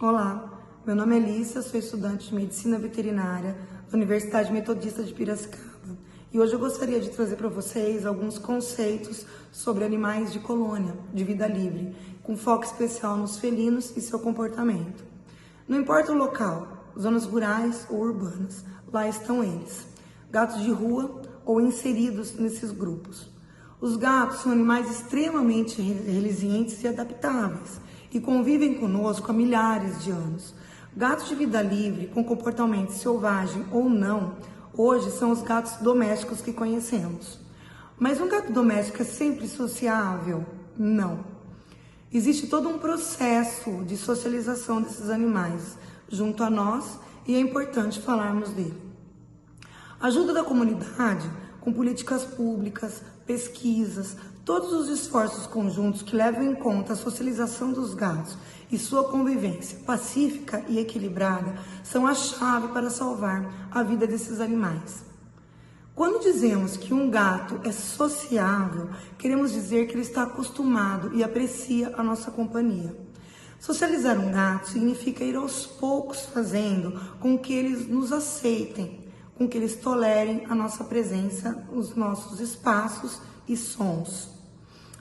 Olá, meu nome é Elissa, sou estudante de Medicina Veterinária da Universidade Metodista de Piracicaba e hoje eu gostaria de trazer para vocês alguns conceitos sobre animais de colônia, de vida livre, com foco especial nos felinos e seu comportamento. Não importa o local, zonas rurais ou urbanas, lá estão eles, gatos de rua ou inseridos nesses grupos. Os gatos são animais extremamente resilientes e adaptáveis e convivem conosco há milhares de anos. Gatos de vida livre, com comportamento selvagem ou não, hoje são os gatos domésticos que conhecemos. Mas um gato doméstico é sempre sociável? Não. Existe todo um processo de socialização desses animais junto a nós e é importante falarmos dele. Ajuda da comunidade com políticas públicas, pesquisas, todos os esforços conjuntos que levam em conta a socialização dos gatos e sua convivência pacífica e equilibrada são a chave para salvar a vida desses animais. Quando dizemos que um gato é sociável, queremos dizer que ele está acostumado e aprecia a nossa companhia. Socializar um gato significa ir aos poucos fazendo com que eles nos aceitem, com que eles tolerem a nossa presença, os nossos espaços e sons.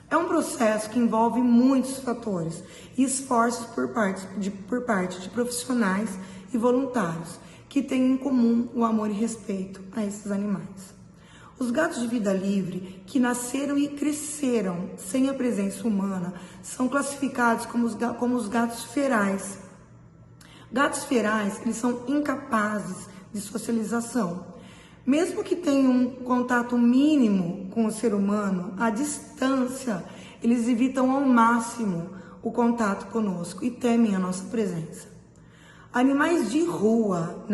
É um processo que envolve muitos fatores e esforços por parte de profissionais e voluntários que têm em comum o amor e respeito a esses animais. Os gatos de vida livre, que nasceram e cresceram sem a presença humana, são classificados como os gatos ferais. Gatos ferais, eles são incapazes de socialização. Mesmo que tenham um contato mínimo com o ser humano, à distância, eles evitam ao máximo o contato conosco e temem a nossa presença. Animais de rua,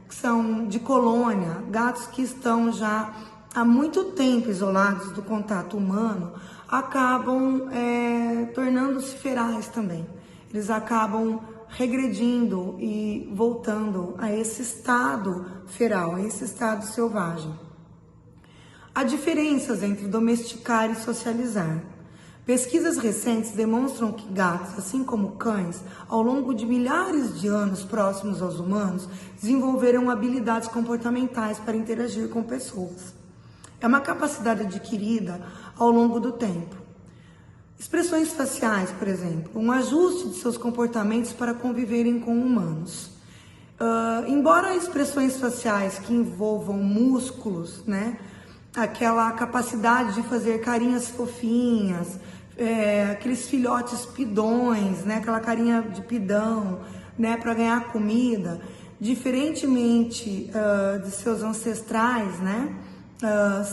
que são de colônia, gatos que estão já há muito tempo isolados do contato humano, acabam tornando-se ferais também. Eles acabam regredindo e voltando a esse estado feral, a esse estado selvagem. Há diferenças entre domesticar e socializar. Pesquisas recentes demonstram que gatos, assim como cães, ao longo de milhares de anos próximos aos humanos, desenvolveram habilidades comportamentais para interagir com pessoas. É uma capacidade adquirida ao longo do tempo. Expressões faciais, por exemplo, um ajuste de seus comportamentos para conviverem com humanos. Embora expressões faciais que envolvam músculos, aquela capacidade de fazer carinhas fofinhas, aqueles filhotes pidões, aquela carinha de pidão, para ganhar comida, diferentemente de seus ancestrais,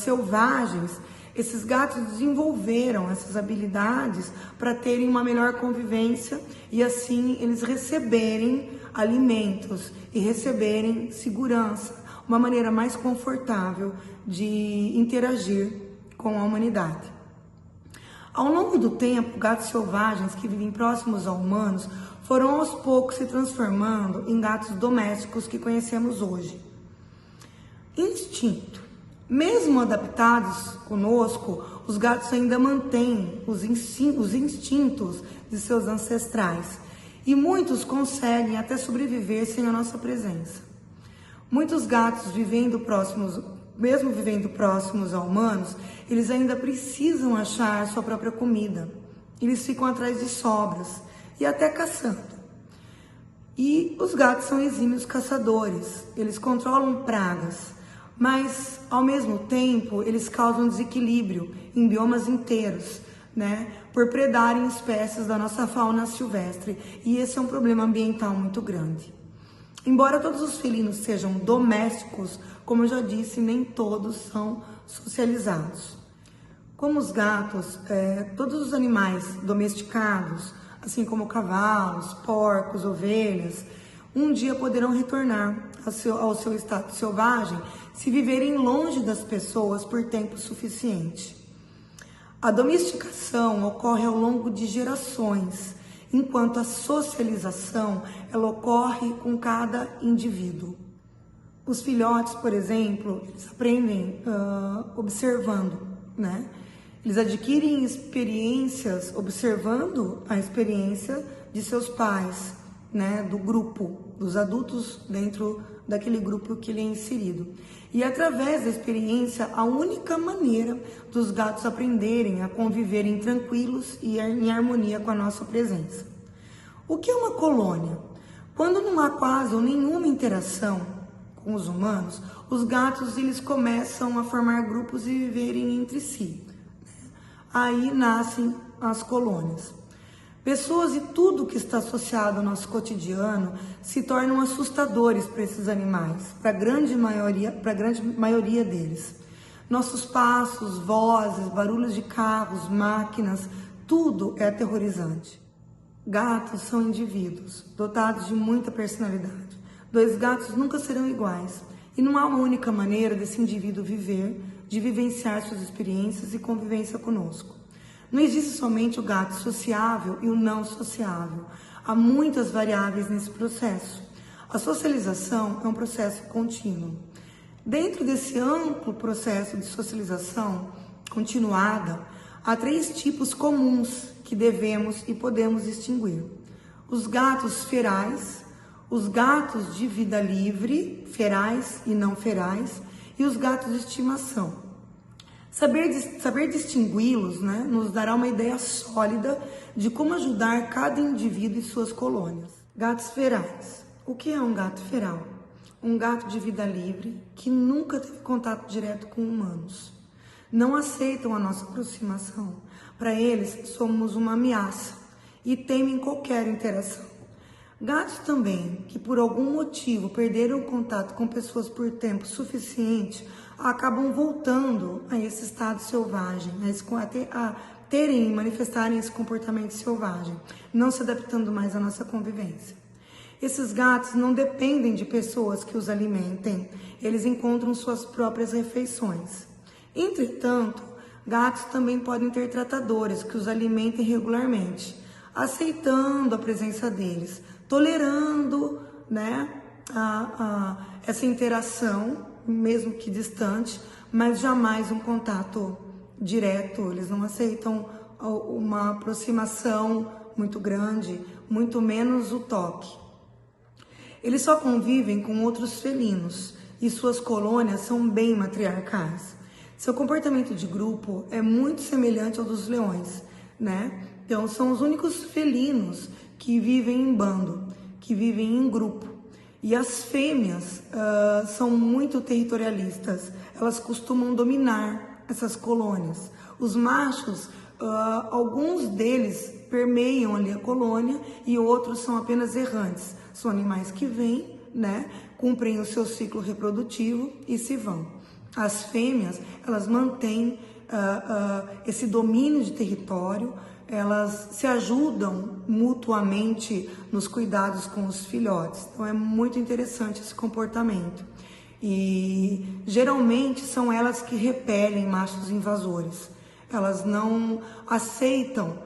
selvagens, esses gatos desenvolveram essas habilidades para terem uma melhor convivência e assim eles receberem alimentos e receberem segurança, uma maneira mais confortável de interagir com a humanidade. Ao longo do tempo, gatos selvagens que vivem próximos a humanos foram aos poucos se transformando em gatos domésticos que conhecemos hoje. Instinto. Mesmo adaptados conosco, os gatos ainda mantêm os instintos de seus ancestrais e muitos conseguem até sobreviver sem a nossa presença. Muitos gatos mesmo vivendo próximos a humanos, eles ainda precisam achar sua própria comida. Eles ficam atrás de sobras e até caçando. E os gatos são exímios caçadores, eles controlam pragas. Mas, ao mesmo tempo, eles causam desequilíbrio em biomas inteiros, por predarem espécies da nossa fauna silvestre. E esse é um problema ambiental muito grande. Embora todos os felinos sejam domésticos, como eu já disse, nem todos são socializados. Como os gatos, todos os animais domesticados, assim como cavalos, porcos, ovelhas, um dia poderão retornar ao seu estado selvagem se viverem longe das pessoas por tempo suficiente. A domesticação ocorre ao longo de gerações, enquanto a socialização ela ocorre com cada indivíduo. Os filhotes, por exemplo, eles aprendem observando, Eles adquirem experiências observando a experiência de seus pais, né, do grupo, dos adultos dentro daquele grupo que ele é inserido. E através da experiência, a única maneira dos gatos aprenderem a conviverem tranquilos e em harmonia com a nossa presença. O que é uma colônia? Quando não há quase ou nenhuma interação com os humanos, os gatos eles começam a formar grupos e viverem entre si. Aí nascem as colônias. Pessoas e tudo que está associado ao nosso cotidiano se tornam assustadores para esses animais, para a grande maioria deles. Nossos passos, vozes, barulhos de carros, máquinas, tudo é aterrorizante. Gatos são indivíduos dotados de muita personalidade. 2 gatos nunca serão iguais e não há uma única maneira desse indivíduo viver, de vivenciar suas experiências e convivência conosco. Não existe somente o gato sociável e o não sociável. Há muitas variáveis nesse processo. A socialização é um processo contínuo. Dentro desse amplo processo de socialização continuada, há 3 tipos comuns que devemos e podemos distinguir. Os gatos ferais, os gatos de vida livre, ferais e não ferais, e os gatos de estimação. Saber distingui-los, né, nos dará uma ideia sólida de como ajudar cada indivíduo e suas colônias. Gatos ferais. O que é um gato feral? Um gato de vida livre que nunca teve contato direto com humanos. Não aceitam a nossa aproximação. Para eles, somos uma ameaça e temem qualquer interação. Gatos também que por algum motivo perderam contato com pessoas por tempo suficiente acabam voltando a esse estado selvagem, a terem e manifestarem esse comportamento selvagem, não se adaptando mais à nossa convivência. Esses gatos não dependem de pessoas que os alimentem, eles encontram suas próprias refeições. Entretanto, gatos também podem ter tratadores que os alimentem regularmente, aceitando a presença deles, tolerando, né, essa interação, mesmo que distante, mas jamais um contato direto. Eles não aceitam uma aproximação muito grande, muito menos o toque. Eles só convivem com outros felinos e suas colônias são bem matriarcais. Seu comportamento de grupo é muito semelhante ao dos leões, né? Então, são os únicos felinos que vivem em bando, que vivem em grupo. E as fêmeas são muito territorialistas, elas costumam dominar essas colônias. Os machos, alguns deles permeiam ali a colônia e outros são apenas errantes. São animais que vêm, né, cumprem o seu ciclo reprodutivo e se vão. As fêmeas, elas mantêm esse domínio de território, elas se ajudam mutuamente nos cuidados com os filhotes. Então é muito interessante esse comportamento. E geralmente são elas que repelem machos invasores. Elas não aceitam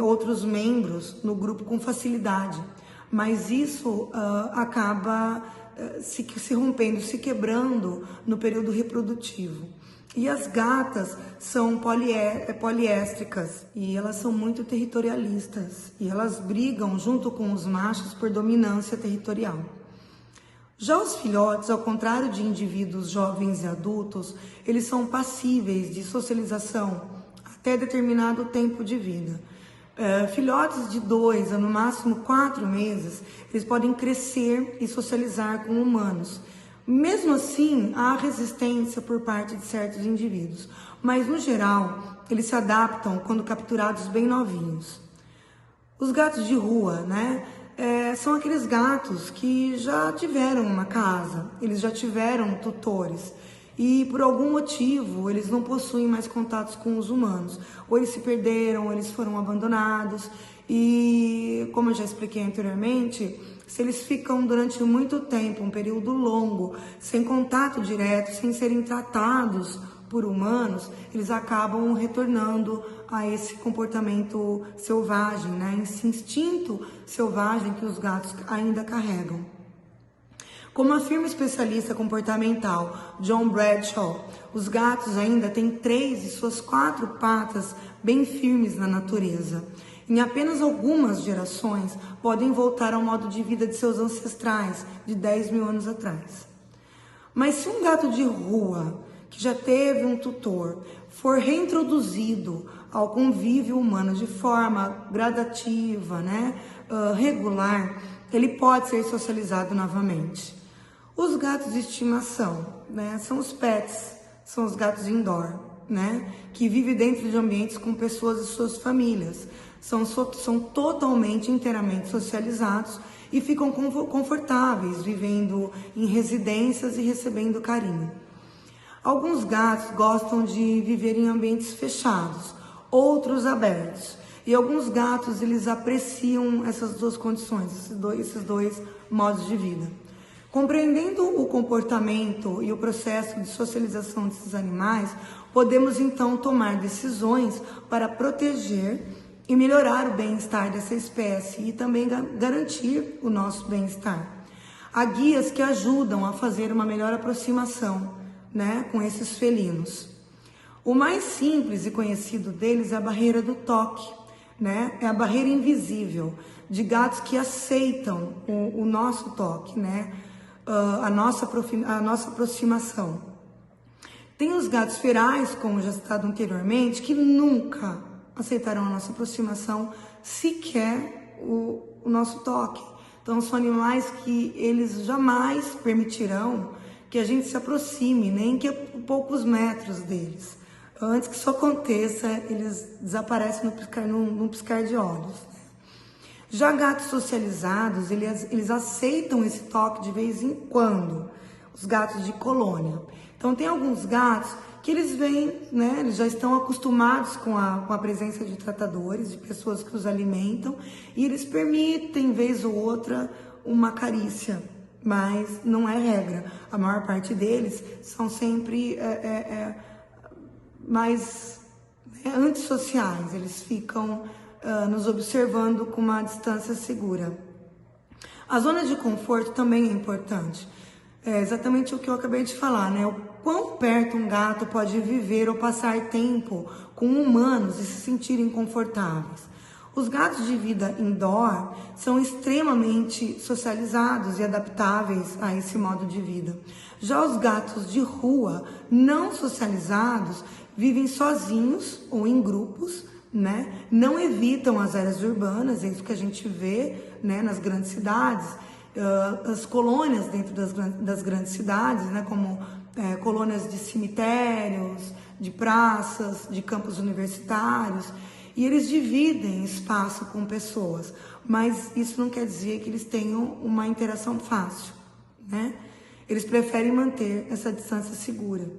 outros membros no grupo com facilidade, mas isso acaba se rompendo, se quebrando no período reprodutivo. E as gatas são poliéstricas e elas são muito territorialistas e elas brigam junto com os machos por dominância territorial. Já os filhotes, ao contrário de indivíduos jovens e adultos, eles são passíveis de socialização até determinado tempo de vida. Filhotes de 2 a no máximo 4 meses, eles podem crescer e socializar com humanos. Mesmo assim, há resistência por parte de certos indivíduos, mas no geral, eles se adaptam quando capturados bem novinhos. Os gatos de rua, né, são aqueles gatos que já tiveram uma casa, eles já tiveram tutores e por algum motivo eles não possuem mais contatos com os humanos, ou eles se perderam, ou eles foram abandonados e, como eu já expliquei anteriormente, se eles ficam durante muito tempo, um período longo, sem contato direto, sem serem tratados por humanos, eles acabam retornando a esse comportamento selvagem, né? Esse instinto selvagem que os gatos ainda carregam. Como afirma o especialista comportamental John Bradshaw, os gatos ainda têm 3 de suas 4 patas bem firmes na natureza. em apenas algumas gerações, podem voltar ao modo de vida de seus ancestrais de 10 mil anos atrás. Mas se um gato de rua, que já teve um tutor, for reintroduzido ao convívio humano de forma gradativa, regular, ele pode ser socializado novamente. Os gatos de estimação, são os pets, são os gatos indoor, que vivem dentro de ambientes com pessoas e suas famílias. São totalmente, inteiramente socializados e ficam confortáveis, vivendo em residências e recebendo carinho. Alguns gatos gostam de viver em ambientes fechados, outros abertos. E alguns gatos, eles apreciam essas duas condições, esses dois modos de vida. Compreendendo o comportamento e o processo de socialização desses animais, podemos então tomar decisões para proteger e melhorar o bem-estar dessa espécie e também garantir o nosso bem-estar. Há guias que ajudam a fazer uma melhor aproximação, com esses felinos. O mais simples e conhecido deles é a barreira do toque, é a barreira invisível de gatos que aceitam o nosso toque, a nossa aproximação. Tem os gatos ferais, como já citado anteriormente, que nunca aceitarão a nossa aproximação, sequer o nosso toque. Então são animais que eles jamais permitirão que a gente se aproxime, nem que a poucos metros deles. Antes que isso aconteça, eles desaparecem num piscar de olhos. Já gatos socializados, eles aceitam esse toque de vez em quando, os gatos de colônia. Então tem alguns gatos que eles vêm, eles já estão acostumados com a presença de tratadores, de pessoas que os alimentam, e eles permitem, vez ou outra, uma carícia. Mas não é regra. A maior parte deles são sempre mais antissociais. Eles ficam nos observando com uma distância segura. A zona de conforto também é importante. É exatamente o que eu acabei de falar, O quão perto um gato pode viver ou passar tempo com humanos e se sentirem confortáveis. Os gatos de vida indoor são extremamente socializados e adaptáveis a esse modo de vida. Já os gatos de rua não socializados vivem sozinhos ou em grupos, Não evitam as áreas urbanas, é isso que a gente vê, nas grandes cidades, as colônias dentro das grandes cidades, como colônias de cemitérios, de praças, de campos universitários. E eles dividem espaço com pessoas, mas isso não quer dizer que eles tenham uma interação fácil, Eles preferem manter essa distância segura.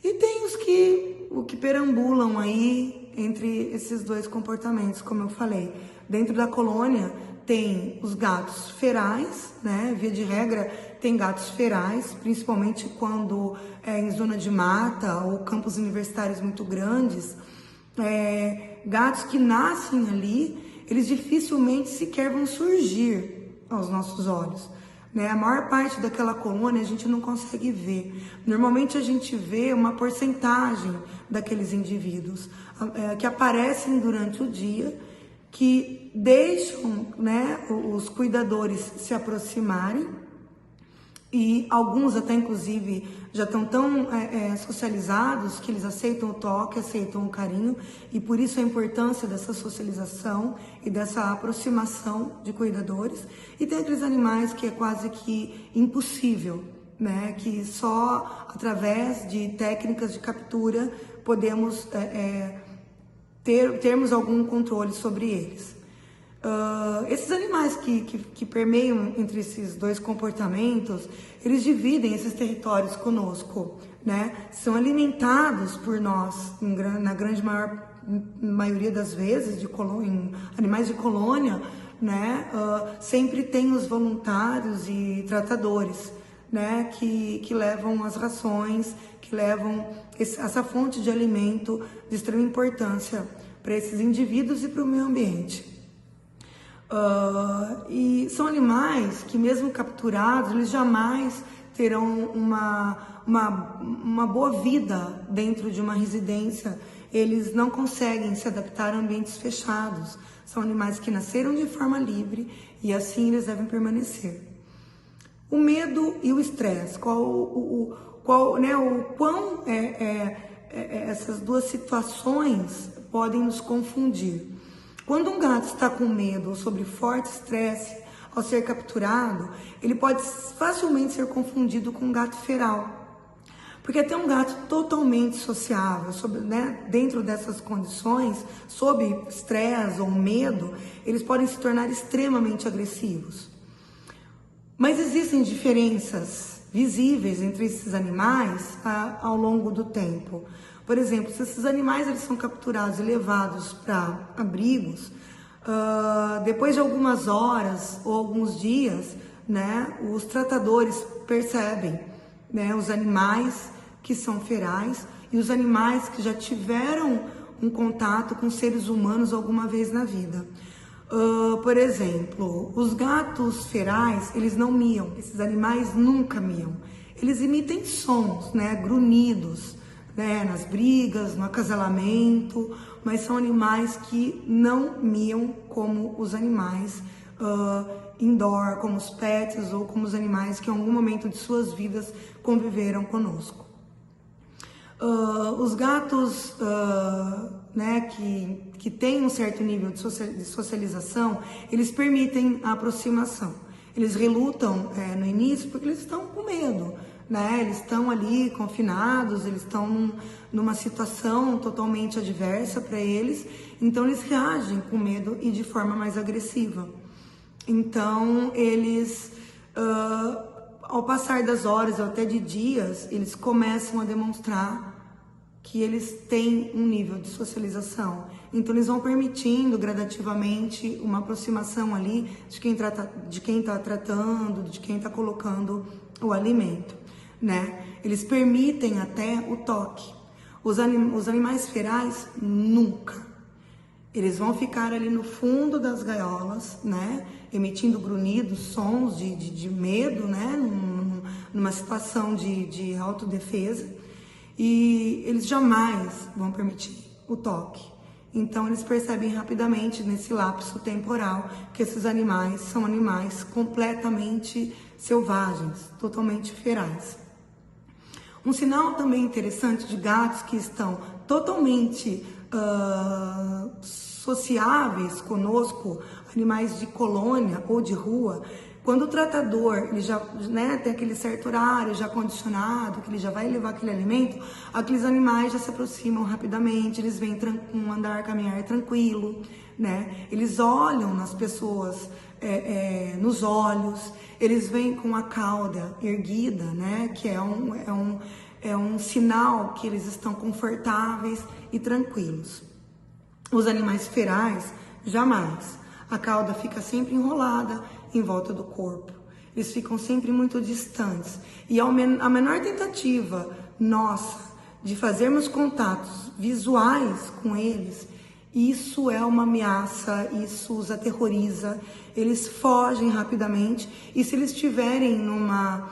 E tem os que perambulam aí entre esses dois comportamentos, como eu falei. Dentro da colônia tem os gatos ferais, Via de regra tem gatos ferais, principalmente quando é em zona de mata ou campos universitários muito grandes. Gatos que nascem ali, eles dificilmente sequer vão surgir aos nossos olhos. A maior parte daquela colônia a gente não consegue ver. Normalmente a gente vê uma porcentagem daqueles indivíduos que aparecem durante o dia, que deixam os cuidadores se aproximarem, e alguns até inclusive já estão tão socializados que eles aceitam o toque, aceitam o carinho, e por isso a importância dessa socialização e dessa aproximação de cuidadores. E tem aqueles animais que é quase que impossível, que só através de técnicas de captura podemos termos algum controle sobre eles. Esses animais que permeiam entre esses dois comportamentos, eles dividem esses territórios conosco, São alimentados por nós, na grande maioria das vezes, em animais de colônia, sempre tem os voluntários e tratadores, que levam as rações, que levam essa fonte de alimento de extrema importância para esses indivíduos e para o meio ambiente. E são animais que, mesmo capturados, eles jamais terão uma boa vida dentro de uma residência eles não conseguem se adaptar a ambientes fechados. São animais que nasceram de forma livre e assim eles devem permanecer. O medo e o estresse, quão essas duas situações podem nos confundir. Quando um gato está com medo ou sob forte estresse, ao ser capturado, ele pode facilmente ser confundido com um gato feral. Porque até um gato totalmente sociável, dentro dessas condições, sob estresse ou medo, eles podem se tornar extremamente agressivos. Mas existem diferenças visíveis entre esses animais ao longo do tempo. Por exemplo, se esses animais eles são capturados e levados para abrigos, depois de algumas horas ou alguns dias, os tratadores percebem, os animais que são ferais e os animais que já tiveram um contato com seres humanos alguma vez na vida. Por exemplo, os gatos ferais, eles não miam, esses animais nunca miam. Eles emitem sons, grunhidos, nas brigas, no acasalamento, mas são animais que não miam como os animais indoor, como os pets ou como os animais que em algum momento de suas vidas conviveram conosco. Os gatos que têm um certo nível de socialização, eles permitem a aproximação. Eles relutam no início porque eles estão com medo, eles estão ali confinados, eles estão numa situação totalmente adversa para eles, então eles reagem com medo e de forma mais agressiva. Então eles, ao passar das horas ou até de dias, eles começam a demonstrar que eles têm um nível de socialização. Então eles vão permitindo gradativamente uma aproximação ali de quem está tratando, de quem está colocando o alimento, Eles permitem até o toque. Os animais ferais, nunca. Eles vão ficar ali no fundo das gaiolas, emitindo grunhidos, sons de medo, numa situação de autodefesa. E eles jamais vão permitir o toque. Então eles percebem rapidamente nesse lapso temporal que esses animais são animais completamente selvagens, totalmente ferais. Um sinal também interessante de gatos que estão totalmente sociáveis conosco, animais de colônia ou de rua, quando o tratador ele já tem aquele certo horário já condicionado, que ele já vai levar aquele alimento, aqueles animais já se aproximam rapidamente, eles vêm com um andar, caminhar tranquilo, Eles olham nas pessoas, nos olhos, eles vêm com a cauda erguida, Que é um sinal que eles estão confortáveis e tranquilos. Os animais ferais, jamais. A cauda fica sempre enrolada em volta do corpo. Eles ficam sempre muito distantes. E a menor tentativa nossa de fazermos contatos visuais com eles, isso é uma ameaça, isso os aterroriza. Eles fogem rapidamente. E se eles estiverem numa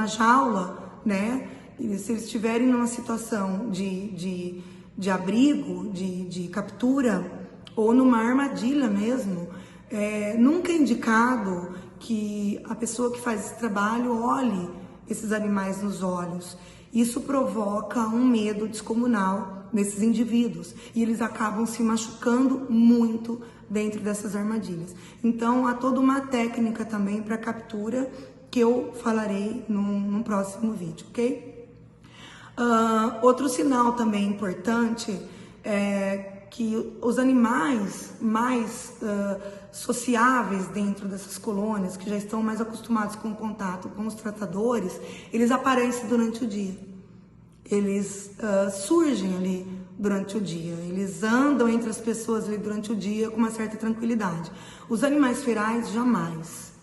jaula, E se eles estiverem numa situação de abrigo, de captura, ou numa armadilha mesmo, nunca é indicado que a pessoa que faz esse trabalho olhe esses animais nos olhos. Isso provoca um medo descomunal nesses indivíduos e eles acabam se machucando muito dentro dessas armadilhas. Então, há toda uma técnica também para captura que eu falarei num próximo vídeo, ok? Outro sinal também importante é que os animais mais sociáveis dentro dessas colônias, que já estão mais acostumados com o contato com os tratadores, eles aparecem durante o dia. Eles surgem ali durante o dia. Eles andam entre as pessoas ali durante o dia com uma certa tranquilidade. Os animais ferais, jamais.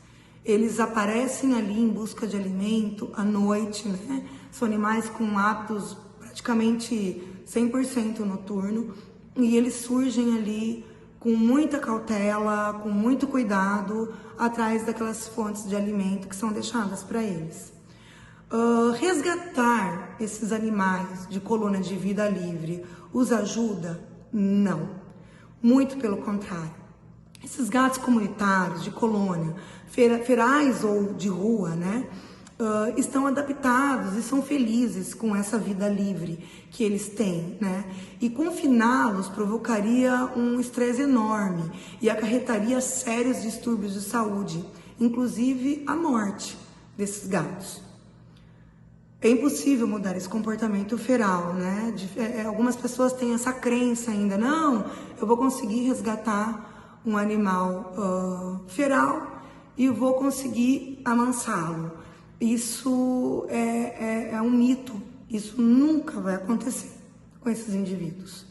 Eles aparecem ali em busca de alimento à noite, São animais com hábitos praticamente 100% noturno. E eles surgem ali com muita cautela, com muito cuidado, atrás daquelas fontes de alimento que são deixadas para eles. Resgatar esses animais de colônia de vida livre os ajuda? Não, muito pelo contrário. Esses gatos comunitários de colônia, ferais ou de rua, né, estão adaptados e são felizes com essa vida livre que eles têm, né? E confiná-los provocaria um estresse enorme e acarretaria sérios distúrbios de saúde, inclusive a morte desses gatos. É impossível mudar esse comportamento feral, né? Algumas pessoas têm essa crença ainda, não, eu vou conseguir resgatar um animal feral e vou conseguir amansá-lo. Isso é um mito, isso nunca vai acontecer com esses indivíduos.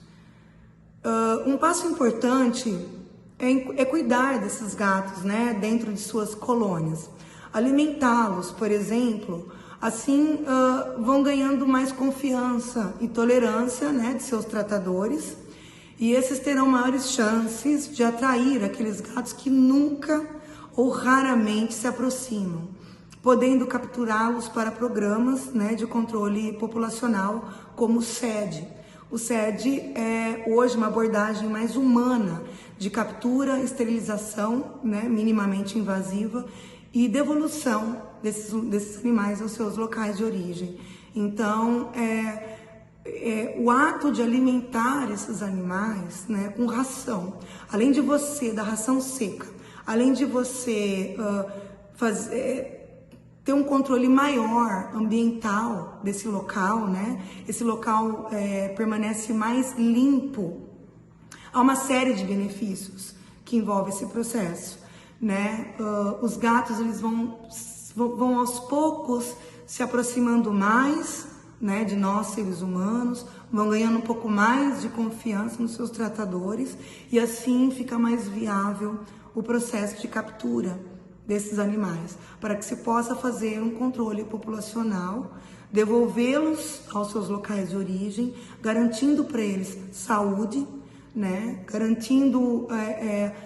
Um passo importante é cuidar desses gatos, né, dentro de suas colônias. Alimentá-los, por exemplo, assim vão ganhando mais confiança e tolerância, né, de seus tratadores, e esses terão maiores chances de atrair aqueles gatos que nunca ou raramente se aproximam, podendo capturá-los para programas, né, de controle populacional, como o SED. O SED é hoje uma abordagem mais humana de captura, esterilização, né, minimamente invasiva, e devolução desses animais aos seus locais de origem. Então, o ato de alimentar esses animais, né, com ração, além de você dar ração seca, além de você ter um controle maior ambiental desse local, né? Esse local permanece mais limpo. Há uma série de benefícios que envolve esse processo, né? Os gatos, eles vão aos poucos se aproximando mais, né, de nós seres humanos, vão ganhando um pouco mais de confiança nos seus tratadores e assim fica mais viável o processo de captura desses animais, para que se possa fazer um controle populacional, devolvê-los aos seus locais de origem, garantindo para eles saúde, né, garantindo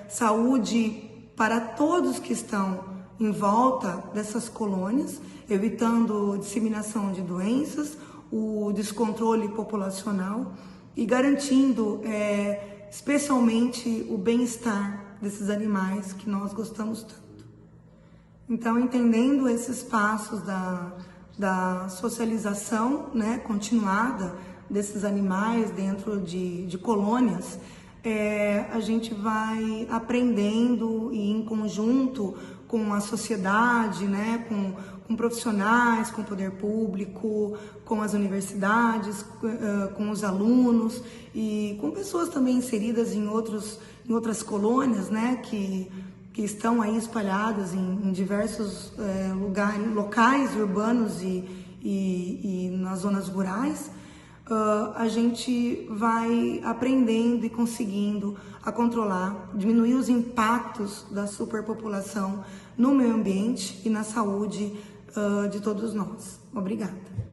saúde para todos que estão em volta dessas colônias, evitando disseminação de doenças, o descontrole populacional e garantindo especialmente o bem-estar desses animais que nós gostamos tanto. Então, entendendo esses passos da socialização, né, continuada desses animais dentro de colônias, a gente vai aprendendo e em conjunto com a sociedade, né, com profissionais, com o poder público, com as universidades, com os alunos e com pessoas também inseridas em outras colônias, né, que estão aí espalhadas em diversos locais urbanos e nas zonas rurais. A gente vai aprendendo e conseguindo a controlar, diminuir os impactos da superpopulação no meio ambiente e na saúde de todos nós. Obrigada.